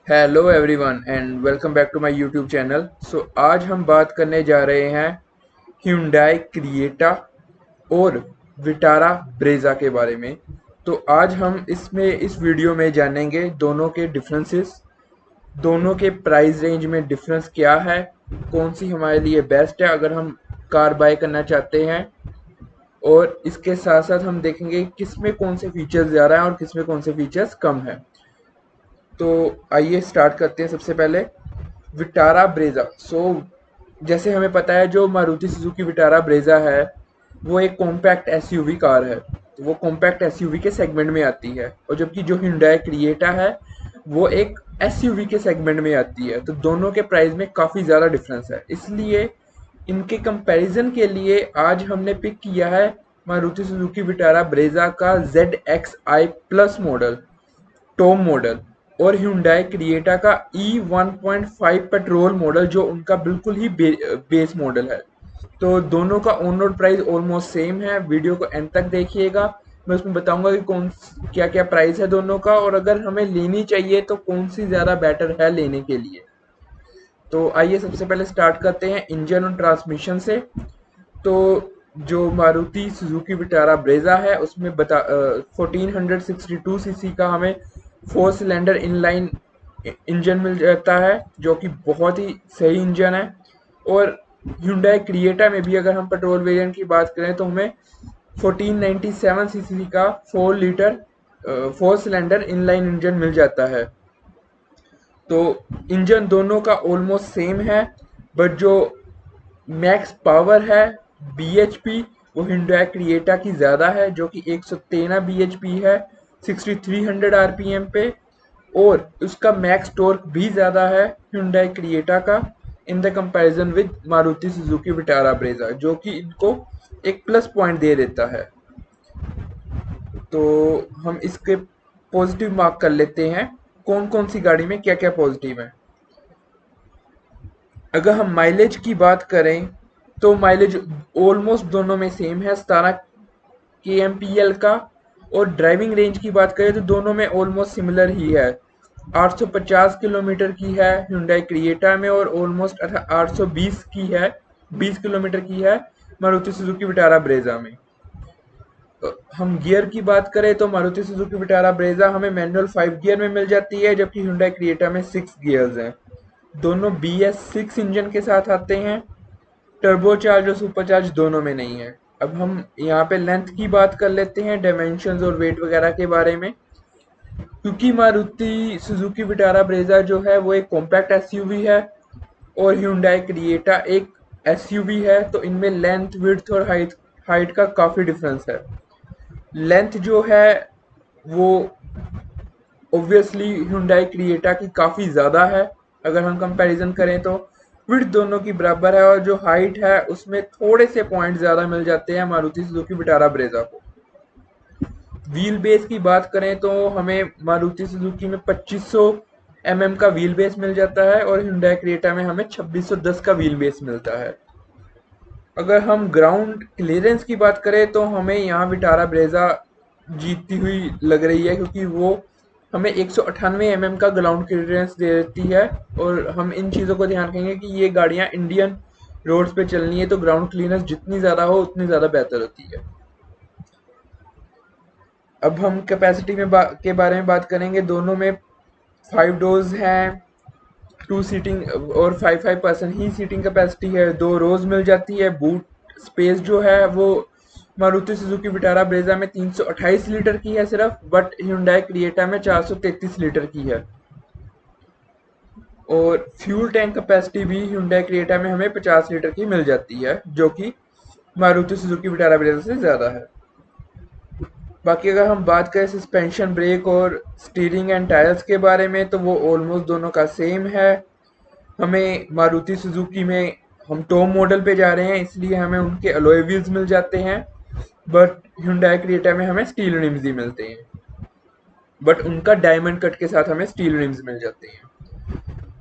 Hello everyone and welcome back to my YouTube channel. आज हम बात करने जा रहे हैं Hyundai क्रिएटा और विटारा ब्रेजा के बारे में। तो आज हम इस वीडियो में जानेंगे दोनों के डिफरेंसेस, दोनों के प्राइस रेंज में डिफरेंस क्या है, कौन सी हमारे लिए बेस्ट है अगर हम कार बाय करना चाहते हैं, और इसके साथ साथ हम देखेंगे किस में कौन से फीचर्स ज़्यादा हैं और किस में कौन से फीचर्स कम हैं। तो आइए स्टार्ट करते हैं। सबसे पहले विटारा ब्रेजा। जैसे हमें पता है जो मारुति सुजुकी विटारा ब्रेजा है वो एक कॉम्पैक्ट एसयूवी कार है, तो वो कॉम्पैक्ट एसयूवी के सेगमेंट में आती है, और जबकि जो Hyundai क्रिएटा है वो एक एसयूवी के सेगमेंट में आती है। तो दोनों के प्राइस में काफ़ी ज़्यादा डिफरेंस है, इसलिए इनके कंपैरिजन के लिए आज हमने पिक किया है मारुति सुजुकी विटारा ब्रेजा का ZXi plus model, top model, और Hyundai क्रिएटा का E1.5 पेट्रोल मॉडल जो उनका बिल्कुल ही बेस मॉडल है। तो दोनों का on road price almost same है। वीडियो को एंड तक देखिएगा, मैं उसमें बताऊंगा कि कौन क्या क्या प्राइस है दोनों का, और अगर हमें लेनी चाहिए तो कौन सी ज़्यादा बेटर है लेने के लिए। तो आइए सबसे पहले स्टार्ट करते हैं इंजन और ट्रांसमिशन से। तो जो मारुति सुजुकी विटारा ब्रेजा है उसमें 1462 सीसी का हमें 4 सिलेंडर इनलाइन इंजन मिल जाता है, जो कि बहुत ही सही इंजन है। और Hyundai क्रिएटा में भी अगर हम पेट्रोल वेरिएंट की बात करें तो हमें 1497 सीसी का 4 सिलेंडर इनलाइन इंजन मिल जाता है। तो इंजन दोनों का ऑलमोस्ट सेम है, बट जो मैक्स पावर है bhp वो Hyundai क्रिएटा की ज़्यादा है, जो कि 113 bhp है 6300 आरपीएम पे, और उसका मैक्स टॉर्क भी ज़्यादा है Hyundai क्रिएटा का in the comparison with Maruti Suzuki Vitara Brezza, जो कि इनको एक प्लस पॉइंट दे देता है। तो हम इसके पॉजिटिव मार्क कर लेते हैं, कौन कौन सी गाड़ी में क्या क्या पॉजिटिव है। अगर हम माइलेज की बात करें तो माइलेज ऑलमोस्ट दोनों में सेम है, 17 kmpl का। और ड्राइविंग रेंज की बात करें तो दोनों में ऑलमोस्ट सिमिलर ही है। 850 किलोमीटर की है Hyundai क्रिएटा में, और ऑलमोस्ट 820 की है, 20 किलोमीटर की है मारुति सुजुकी विटारा ब्रेजा में। हम गियर की बात करें तो मारुति सुजुकी विटारा ब्रेजा हमें मैनुअल 5 गियर में मिल जाती है, जबकि Hyundai क्रिएटा में 6 गियर्स हैं। दोनों BS6 इंजन के साथ आते हैं, टर्बोचार्ज और सुपरचार्ज दोनों में नहीं है। अब हम यहाँ पे लेंथ की बात कर लेते हैं, डायमेंशंस और वेट वगैरह के बारे में। क्योंकि मारुति सुजुकी विटारा ब्रेजा जो है वो एक कॉम्पैक्ट एसयूवी है और Hyundai क्रिएटा एक एसयूवी है, तो इनमें लेंथ, विड्थ और हाइट हाइट का काफ़ी डिफरेंस है। लेंथ जो है वो ऑब्वियसली Hyundai क्रिएटा की काफ़ी ज़्यादा है अगर हम कंपैरिजन करें तो। विड्थ दोनों की बराबर है, और जो हाइट है उसमें थोड़े से पॉइंट ज़्यादा मिल जाते हैं मारुति सुजुकी विटारा ब्रेजा को। व्हील बेस की बात करें तो हमें मारुति सुजुकी में 2500 mm का व्हील बेस मिल जाता है, और Hyundai क्रिएटा में हमें 2610 का व्हील बेस मिलता है। अगर हम ग्राउंड क्लियरेंस की बात करें तो हमें यहाँ विटारा ब्रेजा जीतती हुई लग रही है, क्योंकि वो हमें 198 mm का ग्राउंड क्लियरेंस दे देती है। और हम इन चीज़ों को ध्यान रखेंगे कि ये गाड़ियाँ इंडियन रोड्स पे चलनी है, तो ग्राउंड क्लियरेंस जितनी ज़्यादा हो उतनी ज़्यादा बेहतर होती है। अब हम कैपेसिटी के बारे में बात करेंगे। दोनों में 5 डोर्स हैं, 2 सीटिंग और 5% ही सीटिंग कैपेसिटी है, 2 रोज मिल जाती है। बूट स्पेस जो है वो मारुति सुजुकी विटारा ब्रेजा में 328 लीटर की है सिर्फ, बट Hyundai क्रिएटा में 433 लीटर की है। और फ्यूल टैंक कैपेसिटी भी Hyundai क्रिएटा में हमें 50 लीटर की मिल जाती है, जो कि मारुति सुजुकी विटारा ब्रेजा से ज़्यादा है। बाकी अगर हम बात करें सस्पेंशन, ब्रेक और स्टीयरिंग एंड टायर्स के बारे में, तो वो ऑलमोस्ट दोनों का सेम है। हमें मारुति सुजुकी में हम टॉप मॉडल पे जा रहे हैं, इसलिए हमें उनके अलॉय व्हील्स मिल जाते हैं, बट Hyundai क्रिएटा में हमें स्टील रिम्स ही मिलते हैं, बट उनका डायमंड कट के साथ हमें स्टील रिम्स मिल जाते हैं।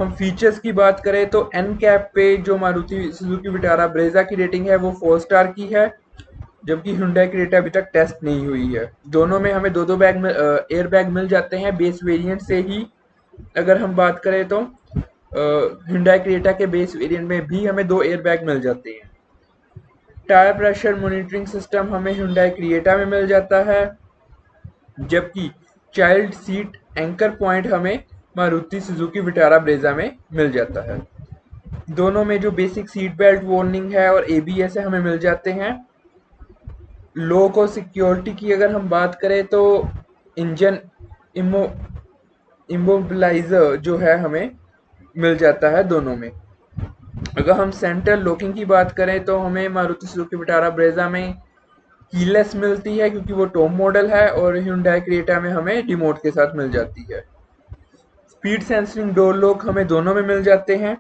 हम फीचर्स की बात करें तो एन कैप पे जो मारुति सुजुकी विटारा ब्रेजा की रेटिंग है वो 4 स्टार की है, जबकि Hyundai क्रिएटा अभी तक टेस्ट नहीं हुई है। दोनों में हमें दो दो एयर बैग मिल जाते हैं बेस वेरिएंट से ही, अगर हम बात करें तो Hyundai क्रेटा के बेस वेरिएंट में भी हमें 2 एयरबैग मिल जाते हैं। टायर प्रेशर मॉनिटरिंग सिस्टम हमें Hyundai क्रिएटा में मिल जाता है, जबकि चाइल्ड सीट एंकर पॉइंट हमें मारुति सुजुकी विटारा ब्रेजा में मिल जाता है। दोनों में जो बेसिक सीट बेल्ट वार्निंग है और ABS है हमें मिल जाते हैं। लो कॉस्ट सिक्योरिटी की अगर हम बात करें तो इंजन इमोबिलाइजर जो है हमें मिल जाता है दोनों में। अगर हम सेंट्रल लॉकिंग की बात करें तो हमें मारुति सुजुकी विटारा ब्रेजा में कीलेस मिलती है क्योंकि वो टॉप मॉडल है, और Hyundai क्रेटा में हमें रिमोट के साथ मिल जाती है। स्पीड सेंसिंग डोर लॉक हमें दोनों में मिल जाते हैं,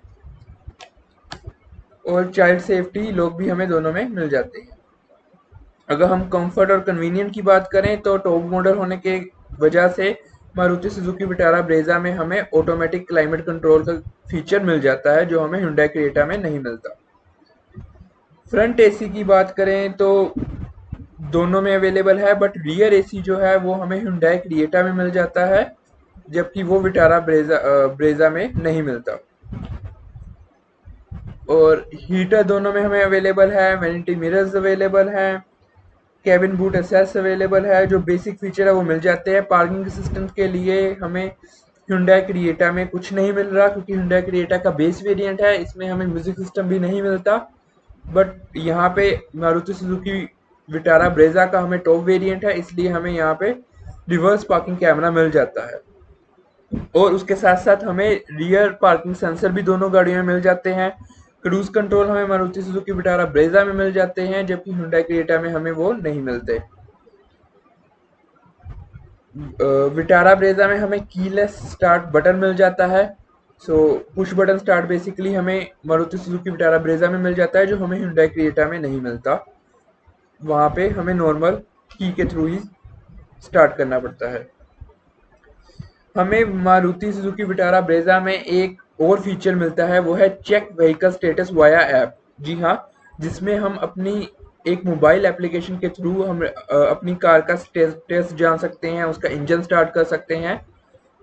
और चाइल्ड सेफ्टी लॉक भी हमें दोनों में मिल जाते हैं। अगर हम कंफर्ट और कन्वीनियंट की बात करें तो टॉप मॉडल होने के वजह से मारुति सुजुकी विटारा ब्रेजा में हमें ऑटोमेटिक क्लाइमेट कंट्रोल का फीचर मिल जाता है, जो हमें Hyundai क्रेटा में नहीं मिलता। फ्रंट एसी की बात करें तो दोनों में अवेलेबल है, बट रियर एसी जो है वो हमें Hyundai क्रिएटा में मिल जाता है, जबकि वो विटारा ब्रेजा में नहीं मिलता। और हीटर दोनों में हमें अवेलेबल है, वैनिटी मिरर्स अवेलेबल हैं, कैबिन बूट एसेस अवेलेबल है, जो बेसिक फीचर है वो मिल जाते हैं। पार्किंग असिस्टेंट के लिए हमें Hyundai क्रिएटा में कुछ नहीं मिल रहा, क्योंकि Hyundai क्रिएटा का बेस वेरिएंट है, इसमें हमें म्यूजिक सिस्टम भी नहीं मिलता। बट यहाँ पे मारुति सुजुकी विटारा ब्रेजा का हमें टॉप वेरिएंट है, इसलिए हमें यहाँ पे रिवर्स पार्किंग कैमरा मिल जाता है, और उसके साथ साथ हमें रियर पार्किंग सेंसर भी दोनों गाड़ियों में मिल जाते हैं। क्रूज कंट्रोल हमें मारुति सुजुकी विटारा ब्रेजा में मिल जाते हैं, जबकि Hyundai क्रिएटा में हमें वो नहीं मिलते। विटारा ब्रेजा में हमें कीलेस स्टार्ट बटन मिल जाता है। सो पुश बटन स्टार्ट बेसिकली हमें मारुति सुजुकी विटारा ब्रेजा में मिल जाता है, जो हमें Hyundai क्रिएटा में नहीं मिलता। वहाँ पे हमें नॉर्मल की के थ्रू ही स्टार्ट करना पड़ता है। हमें मारुति सुजुकी विटारा ब्रेजा में एक और फीचर मिलता है, वो है check vehicle status via app. जी हाँ, जिसमें हम अपनी एक मोबाइल एप्लीकेशन के थ्रू हम अपनी कार का स्टेटस जान सकते हैं, उसका इंजन स्टार्ट कर सकते हैं।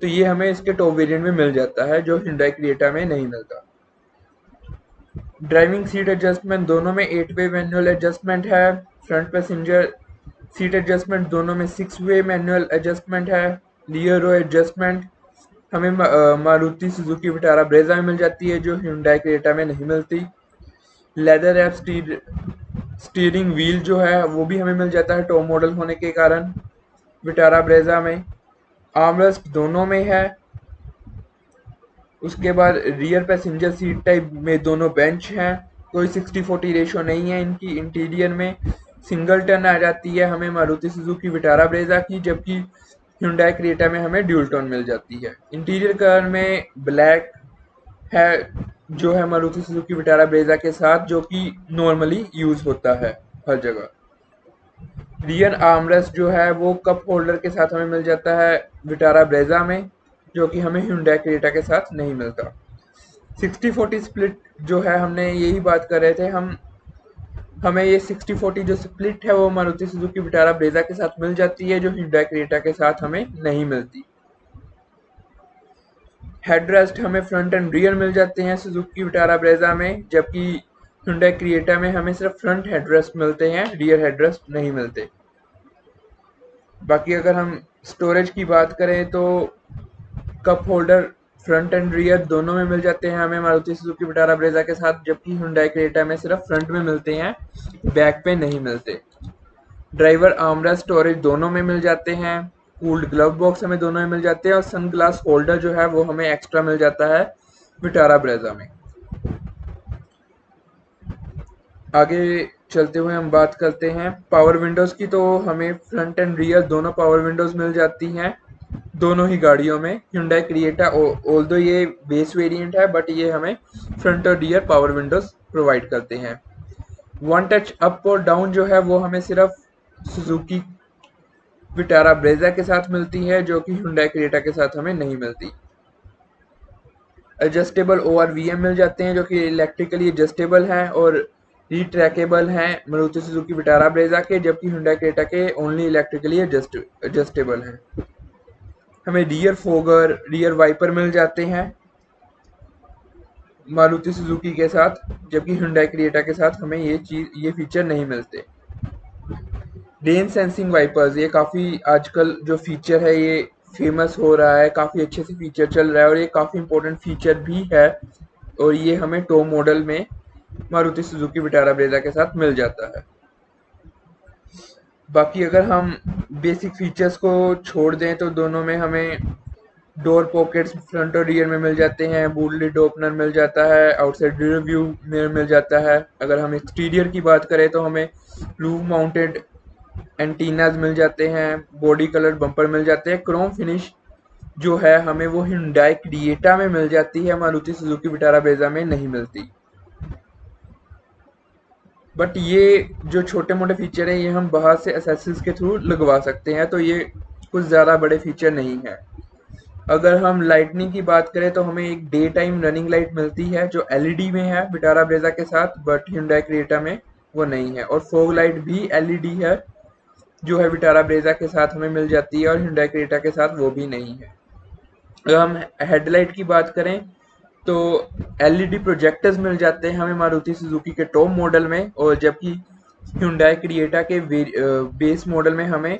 तो ये हमें इसके टॉप वेरिएंट में मिल जाता है, जो Hyundai क्रिएटा में नहीं मिलता। ड्राइविंग सीट एडजस्टमेंट दोनों में 8 वे मैनुअल एडजस्टमेंट है। फ्रंट पैसेंजर सीट एडजस्टमेंट दोनों में 6 वे मैनुअल एडजस्टमेंट है। रियर रो एडजस्टमेंट हमें मारुति सुजुकी विटारा ब्रेजा में मिल जाती है, जो Hyundai क्रेटा में नहीं मिलती। लेदर रैप स्टीयरिंग व्हील जो है वो भी हमें मिल जाता है टॉप मॉडल होने के कारण विटारा ब्रेजा में। आर्मरेस्ट दोनों में है। उसके बाद रियर पैसेंजर सीट टाइप में दोनों बेंच हैं। कोई 60-40 रेशो नहीं है इनकी। इंटीरियर में सिंगल टर्न आ जाती है हमें मारुति सुजुकी विटारा ब्रेजा की, जबकि Hyundai क्रेटा में हमें ड्यूल टोन मिल जाती है। इंटीरियर कलर में ब्लैक है, जो है मारुति सुजुकी विटारा ब्रेजा के साथ, जो कि नॉर्मली यूज होता है हर जगह। रियर आर्मरेस्ट जो है वो कप होल्डर के साथ हमें मिल जाता है विटारा ब्रेजा में, जो कि हमें Hyundai क्रेटा के साथ नहीं मिलता। 60-40 स्प्लिट जो है, हमने यही बात कर रहे थे हमें ये 60-40 जो स्प्लिट है वो मारुति सुजुकी विटारा ब्रेजा के साथ मिल जाती है, जो Hyundai क्रेटा के साथ हमें नहीं मिलती। हेडरेस्ट हमें फ्रंट एंड रियर मिल जाते हैं सुजुकी विटारा ब्रेजा में, जबकि Hyundai क्रेटा में हमें सिर्फ फ्रंट हेडरेस्ट मिलते हैं, रियर हेडरेस्ट नहीं मिलते। बाकी अगर हम स्टोरेज की बात करें तो cup holder front end rear दोनों में मिल जाते हैं हमें मारुति सुजुकी विटारा ब्रेजा के साथ, जबकि Hyundai क्रेटा में सिर्फ फ्रंट में मिलते हैं, बैक पे नहीं मिलते। ड्राइवर आर्मरेस्ट स्टोरेज दोनों में मिल जाते हैं। कूल्ड ग्लव बॉक्स हमें दोनों में मिल जाते हैं, और सन ग्लास होल्डर जो है वो हमें एक्स्ट्रा मिल जाता है विटारा ब्रेजा में। आगे चलते हुए हम बात करते हैं पावर विंडोज़ की। तो हमें फ्रंट एंड रियर दोनों पावर विंडोज़ मिल जाती हैं दोनों ही गाड़ियों में। Hyundai क्रिएटा ऑल्दो ये बेस वेरिएंट है, बट ये हमें फ्रंट और रियर पावर विंडोज़ प्रोवाइड करते हैं। वन टच अप और डाउन जो है वो हमें सिर्फ सुजुकी विटारा ब्रेजा के साथ मिलती है, जो कि Hyundai क्रिएटा के साथ हमें नहीं मिलती। एडजस्टेबल ORVM मिल जाते हैं, जो कि इलेक्ट्रिकली एडजस्टेबल हैं और रिट्रैकेबल हैं मारुति सुजुकी विटारा ब्रेजा के, जबकि Hyundai क्रेटा के ओनली इलेक्ट्रिकली एडजस्टेबल हैं। हमें रियर फोगर, रियर वाइपर मिल जाते हैं मारुति सुजुकी के साथ, जबकि Hyundai क्रिएटा के साथ हमें ये फीचर नहीं मिलते। रेन सेंसिंग वाइपर्स, ये काफ़ी आजकल जो फीचर है ये फेमस हो रहा है, काफ़ी अच्छे से फीचर चल रहा है और ये काफ़ी इंपॉर्टेंट फीचर भी है, और ये हमें टॉप मॉडल में मारुति सुजुकी विटारा ब्रेजा के साथ मिल जाता है। बाकी अगर हम बेसिक फीचर्स को छोड़ दें तो दोनों में हमें डोर पॉकेट्स फ्रंट और रियर में मिल जाते हैं, बूट लिड ओपनर मिल जाता है, आउटसाइड रियर व्यू मिरर मिल जाता है। अगर हम एक्सटीरियर की बात करें तो हमें रूफ माउंटेड एंटीनाज मिल जाते हैं, बॉडी कलर बम्पर मिल जाते हैं। क्रोम फिनिश जो है हमें वो Hyundai क्रिएटा में मिल जाती है, मारुति सुजुकी विटारा ब्रेजा में नहीं मिलती। बट ये जो छोटे मोटे फीचर है ये हम बाहर से एसेसरीज के थ्रू लगवा सकते हैं, तो ये कुछ ज़्यादा बड़े फीचर नहीं है। अगर हम लाइटनिंग की बात करें तो हमें एक डे टाइम रनिंग लाइट मिलती है जो एलईडी में है विटारा ब्रेजा के साथ, बट Hyundai क्रिएटा में वो नहीं है। और फॉग लाइट भी एलईडी है जो है विटारा ब्रेजा के साथ हमें मिल जाती है, और Hyundai क्रिएटा के साथ वो भी नहीं है। अगर हम हेडलाइट की बात करें तो एलईडी प्रोजेक्टर्स मिल जाते हैं हमें मारुति सुजुकी के टॉप मॉडल में, और जबकि Hyundai क्रिएटा के बेस मॉडल में हमें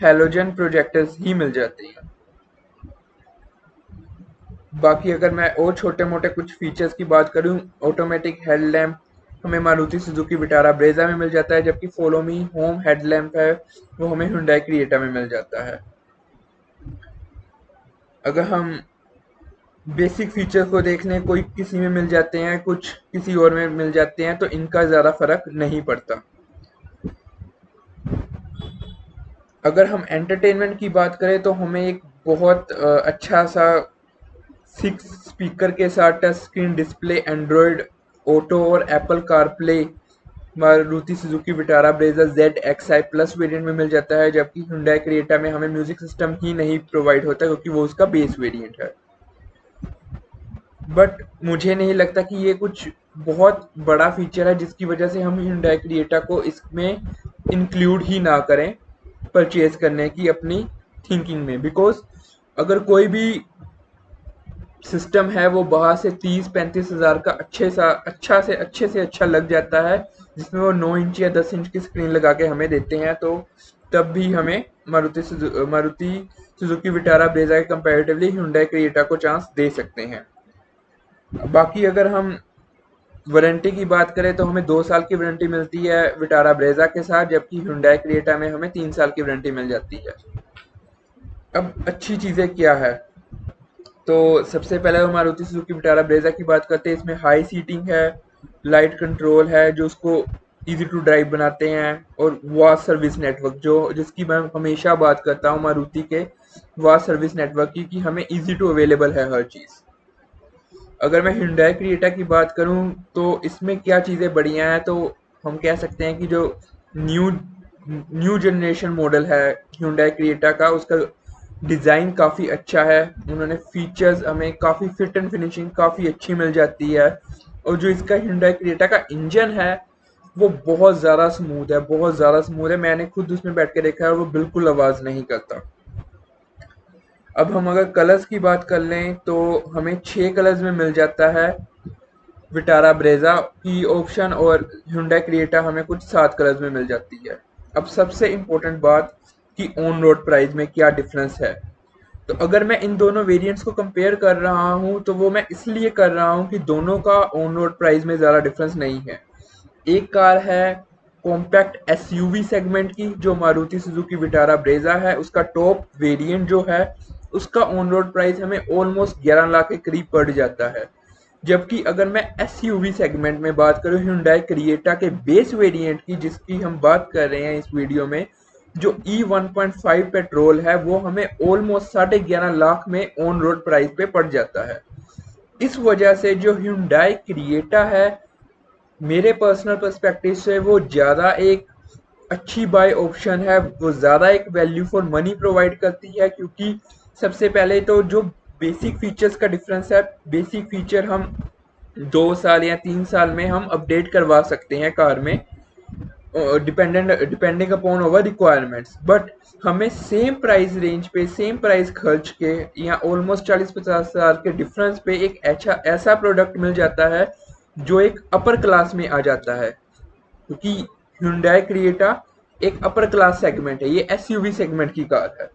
हैलोजन प्रोजेक्टर्स ही मिल जाते हैं। बाकी अगर मैं और छोटे मोटे कुछ फीचर्स की बात करूं, ऑटोमेटिक हेडलैम्प हमें मारुति सुजुकी विटारा ब्रेजा में मिल जाता है, जबकि फॉलो मी होम हेडलैम्प है वो हमें Hyundai क्रिएटा में मिल जाता है। अगर हम बेसिक फीचर को देख लें, कोई किसी में मिल जाते हैं, कुछ किसी और में मिल जाते हैं, तो इनका ज़्यादा फर्क नहीं पड़ता। अगर हम एंटरटेनमेंट की बात करें तो हमें एक बहुत अच्छा सा 6 स्पीकर के साथ touch screen display, Android Auto और Apple CarPlay Maruti Suzuki Vitara Brezza ZXi plus variant में मिल जाता है, जबकि Hyundai क्रिएटा में हमें म्यूजिक सिस्टम ही नहीं प्रोवाइड होता क्योंकि वो उसका बेस वेरिएंट है। बट मुझे नहीं लगता कि ये कुछ बहुत बड़ा फीचर है जिसकी वजह से हम Hyundai क्रिएटा को इसमें इंक्लूड ही ना करें परचेज करने की अपनी थिंकिंग में, बिकॉज अगर कोई भी सिस्टम है वो बाहर से 30-35 हज़ार का अच्छे से अच्छा लग जाता है, जिसमें वो 9 इंच या 10 इंच की स्क्रीन लगा के हमें देते हैं, तो तब भी हमें मारुति सुजुकी विटारा ब्रेजा के कंपैरेटिवली Hyundai क्रिएटा को चांस दे सकते हैं। बाकी अगर हम वारंटी की बात करें तो हमें 2 साल की वारंटी मिलती है विटारा ब्रेजा के साथ, जबकि Hyundai क्रिएटा में हमें 3 साल की वारंटी मिल जाती है। अब अच्छी चीज़ें क्या है, तो सबसे पहले हम मारुति सुजुकी विटारा ब्रेजा की बात करते हैं। इसमें हाई सीटिंग है, लाइट कंट्रोल है जो उसको इजी टू ड्राइव बनाते हैं, और वास्ट सर्विस नेटवर्क जिसकी मैं हमेशा बात करता हूँ मारुति के वास्ट सर्विस नेटवर्क की, कि हमें इजी टू अवेलेबल है हर चीज़। अगर मैं Hyundai क्रिएटा की बात करूं तो इसमें क्या चीज़ें बढ़िया हैं, तो हम कह सकते हैं कि जो न्यू न्यू जनरेशन मॉडल है Hyundai क्रिएटा का, उसका डिज़ाइन काफ़ी अच्छा है। उन्होंने फीचर्स हमें काफ़ी फिट एंड फिनिशिंग काफ़ी अच्छी मिल जाती है, और जो इसका Hyundai क्रिएटा का इंजन है वो बहुत ज़्यादा स्मूथ है। मैंने खुद उसमें बैठ के देखा है और वो बिल्कुल आवाज़ नहीं करता। अब हम अगर कलर्स की बात कर लें तो हमें 6 कलर्स में मिल जाता है विटारा ब्रेजा की ऑप्शन, और Hyundai क्रिएटा हमें कुछ 7 कलर्स में मिल जाती है। अब सबसे इम्पोर्टेंट बात कि ऑन रोड प्राइस में क्या डिफरेंस है। तो अगर मैं इन दोनों वेरिएंट्स को कंपेयर कर रहा हूं तो वो मैं इसलिए कर रहा हूं कि दोनों का ऑन रोड प्राइस में ज़्यादा डिफरेंस नहीं है। एक कार है कॉम्पैक्ट एसयूवी सेगमेंट की जो मारुति सुजुकी विटारा ब्रेजा है, उसका टॉप वेरिएंट जो है उसका ऑन रोड प्राइस हमें ऑलमोस्ट 11 लाख के करीब पड़ जाता है। जबकि अगर मैं एसयूवी सेगमेंट में बात करूं Hyundai क्रिएटा के बेस वेरिएंट की, जिसकी हम बात कर रहे हैं इस वीडियो में, जो E1.5 पेट्रोल है वो हमें ऑलमोस्ट 11.5 लाख में ऑन रोड प्राइस पे पड़ जाता है। इस वजह से जो Hyundai क्रिएटा है मेरे पर्सनल पर्सपेक्टिव से वो ज़्यादा एक अच्छी बाय ऑप्शन है, वो ज़्यादा एक वैल्यू फॉर मनी प्रोवाइड करती है, क्योंकि सबसे पहले तो जो बेसिक फीचर्स का डिफरेंस है, बेसिक फीचर हम 2 साल या 3 साल में हम अपडेट करवा सकते हैं कार में, depending upon our requirements, but हमें सेम प्राइस रेंज पे सेम प्राइस खर्च के या ऑलमोस्ट 40-50 हज़ार के डिफरेंस पे एक ऐसा प्रोडक्ट मिल जाता है जो एक अपर क्लास में आ जाता है, क्योंकि Hyundai क्रिएटा एक अपर क्लास सेगमेंट है, ये एसयूवी सेगमेंट की कार है।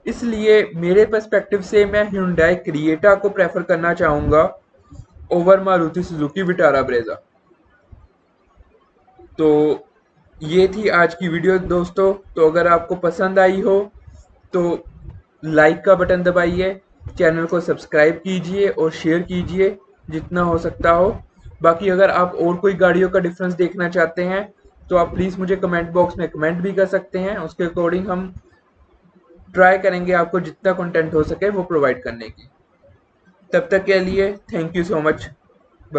इसलिए मेरे पर्सपेक्टिव से मैं Hyundai क्रिएटा को प्रेफर करना चाहूँगा over Maruti Suzuki Vitara Brezza. तो ये थी आज की वीडियो दोस्तों। तो अगर आपको पसंद आई हो तो लाइक का बटन दबाइए, चैनल को सब्सक्राइब कीजिए और शेयर कीजिए जितना हो सकता हो। बाकी अगर आप और कोई गाड़ियों का डिफरेंस देखना चाहते हैं तो आप प्लीज़ मुझे कमेंट बॉक्स में कमेंट भी कर सकते हैं, उसके अकॉर्डिंग हम ट्राई करेंगे आपको जितना कंटेंट हो सके वो प्रोवाइड करने की। तब तक के लिए थैंक यू सो मच।